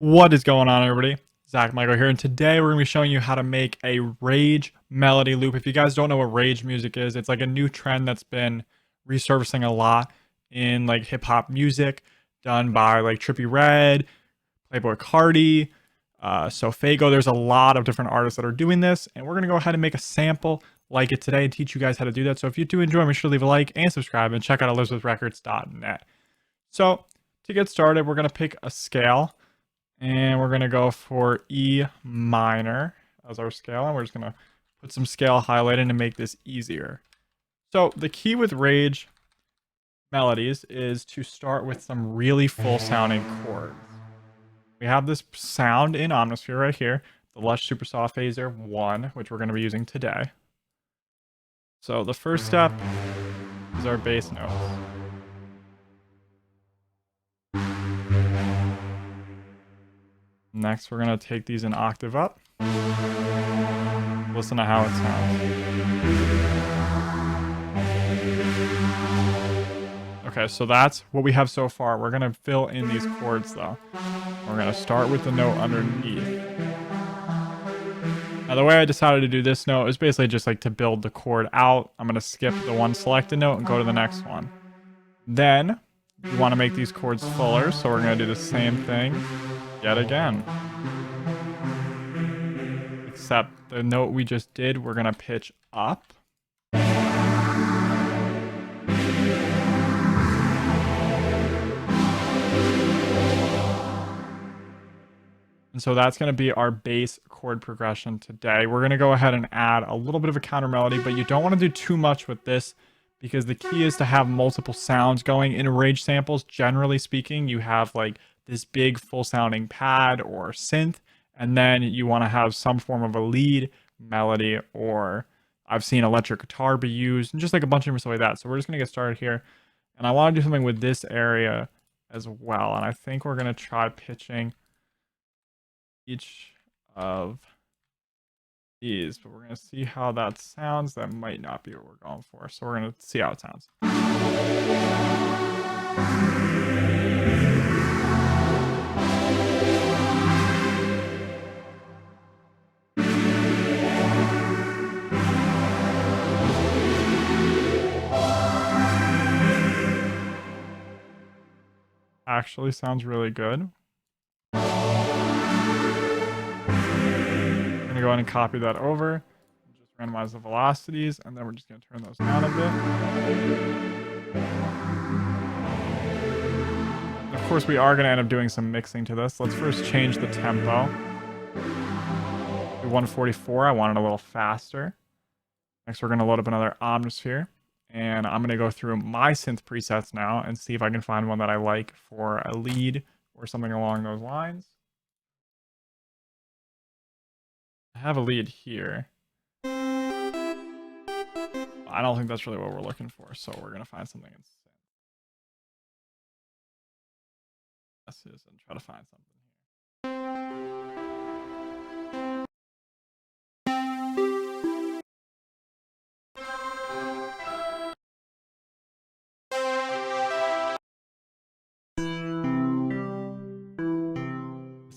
What is going on, everybody? Zach Michael here, and today we're going to be showing you how to make a rage melody loop. If you guys don't know what rage music is, it's like a new trend that's been resurfacing a lot in like hip hop music, done by like Trippie Redd, Playboy Cardi, Sofago. There's a lot of different artists that are doing this, and we're going to go ahead and make a sample like it today and teach you guys how to do that. So if you do enjoy, make sure to leave a like and subscribe, and check out elizabethrecords.net. So to get started, we're going to pick a scale. And we're going to go for E minor as our scale. And we're just going to put some scale highlighting to make this easier. So the key with rage melodies is to start with some really full sounding chords. We have this sound in Omnisphere right here, the Lush Super Soft Phaser 1, which we're going to be using today. So the first step is our bass notes. Next, we're going to take these an octave up. Listen to how it sounds. Okay, so that's what we have so far. We're going to fill in these chords, though. We're going to start with the note underneath. Now, the way I decided to do this note is basically just like to build the chord out. I'm going to skip the one selected note and go to the next one. Then, we want to make these chords fuller, so we're going to do the same thing yet again. Except the note we just did, we're going to pitch up. And so that's going to be our bass chord progression today. We're going to go ahead and add a little bit of a counter melody, but you don't want to do too much with this because the key is to have multiple sounds going. In rage samples, generally speaking, you have like this big full sounding pad or synth, and then you want to have some form of a lead melody, or I've seen electric guitar be used, and just like a bunch of different stuff like that. So we're just going to get started here, and I want to do something with this area as well, and I think we're going to try pitching each of these, but we're going to see how that sounds. That might not be what we're going for, so we're going to see how it sounds. Actually sounds really good. I'm gonna go ahead and copy that over, just randomize the velocities, and then we're just gonna turn those down a bit. Of course, we are gonna end up doing some mixing to this. Let's first change the tempo to 144. I want it a little faster. Next, we're gonna load up another Omnisphere. And I'm going to go through my synth presets now and see if I can find one that I like for a lead or something along those lines. I have a lead here. I don't think that's really what we're looking for, so we're going to find something in synth. And try to find something.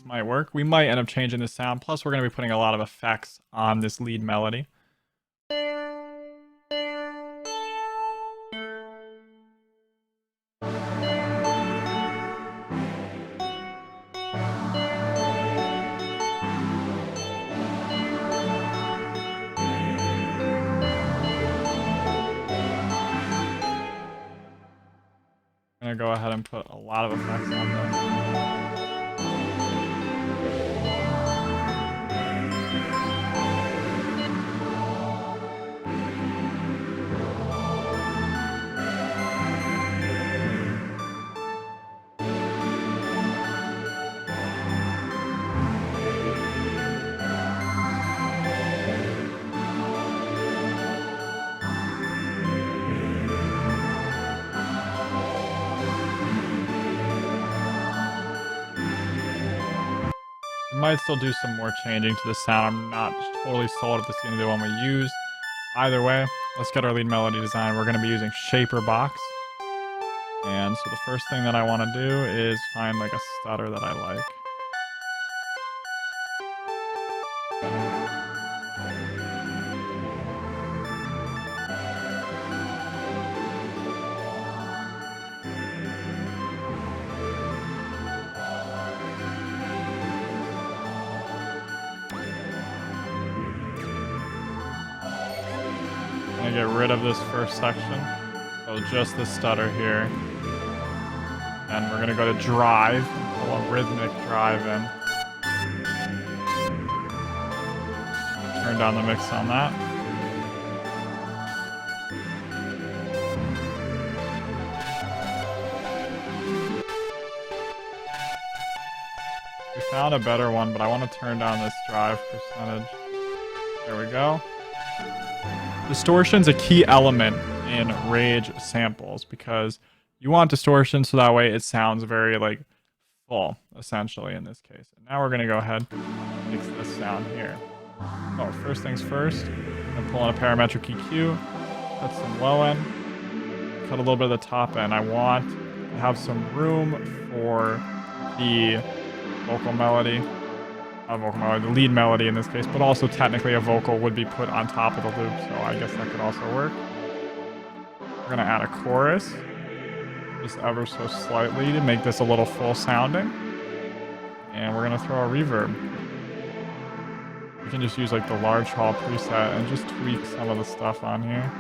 Might work. We might end up changing the sound. Plus, we're going to be putting a lot of effects on this lead melody. I'm going to go ahead and put a lot of effects on this. Might still do some more changing to the sound. I'm not totally sold if this is going to be the one we use. Either way, let's get our lead melody design. We're going to be using Shaper Box. And so the first thing that I want to do is find like a stutter that I like. gonna get rid of this first section. So just the stutter here. And we're gonna go to drive, pull a rhythmic drive in. Turn down the mix on that. We found a better one, but I want to turn down this drive percentage. There we go. Distortion's a key element in Rage samples because you want distortion so that way it sounds very like full, essentially in this case. And now we're gonna go ahead and mix this sound here. Oh, first things first, I'm gonna pull in a parametric EQ, cut some low end, cut a little bit of the top end. I want to have some room for the vocal melody, the lead melody in this case, but also technically a vocal would be put on top of the loop, so I guess that could also work. We're gonna add a chorus, just ever so slightly to make this a little full sounding. And we're gonna throw a reverb. You can just use like the large hall preset and just tweak some of the stuff on here.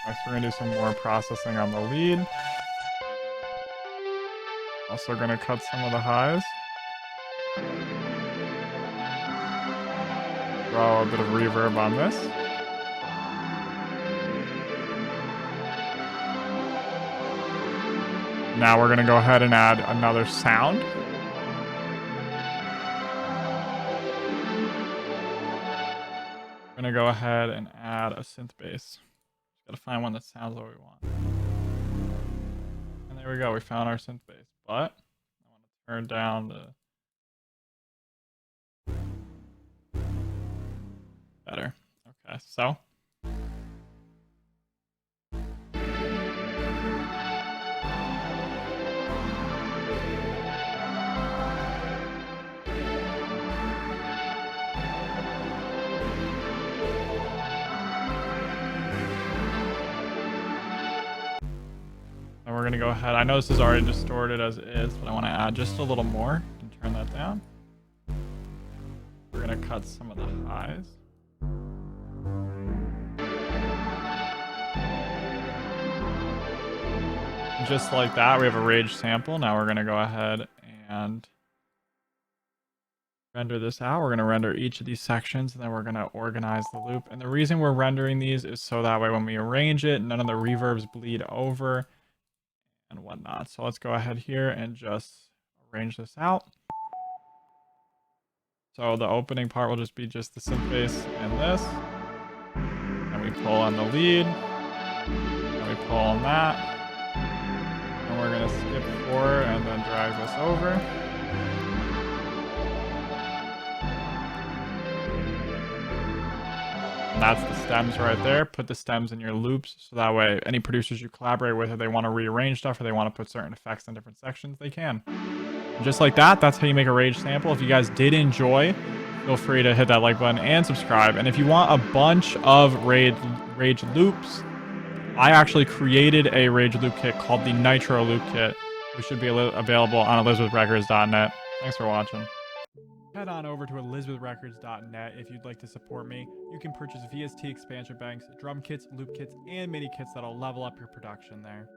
Next, we're gonna do some more processing on the lead. Also gonna cut some of the highs. Throw a bit of reverb on this. Now we're gonna go ahead and add another sound. We're gonna go ahead and add a synth bass. Just gotta find one that sounds what we want. And there we go, we found our synth bass. But I want to turn down the better. Okay, so and we're gonna go ahead. I know this is already distorted as it is, but I want to add just a little more and turn that down. We're gonna cut some of the highs. Just like that, we have a Rage sample. Now we're gonna go ahead and render this out. We're gonna render each of these sections, and then we're gonna organize the loop. And the reason we're rendering these is so that way when we arrange it, none of the reverbs bleed over and whatnot. So let's go ahead here and just arrange this out. So the opening part will just be just the synth bass and this. And we pull on the lead. And we pull on that. And we're gonna skip 4 and then drag this over. And that's the stems right there. Put the stems in your loops so that way any producers you collaborate with, if they want to rearrange stuff or they want to put certain effects in different sections, they can. And just like that, that's how you make a Rage sample. If you guys did enjoy, feel free to hit that like button and subscribe. And if you want a bunch of Rage loops, I actually created a Rage loop kit called the Nitro loop kit, which should be available on elizabethrecords.net. Thanks for watching. Head on over to elizabethrecords.net if you'd like to support me. You can purchase VST expansion banks, drum kits, loop kits, and MIDI kits that'll level up your production there.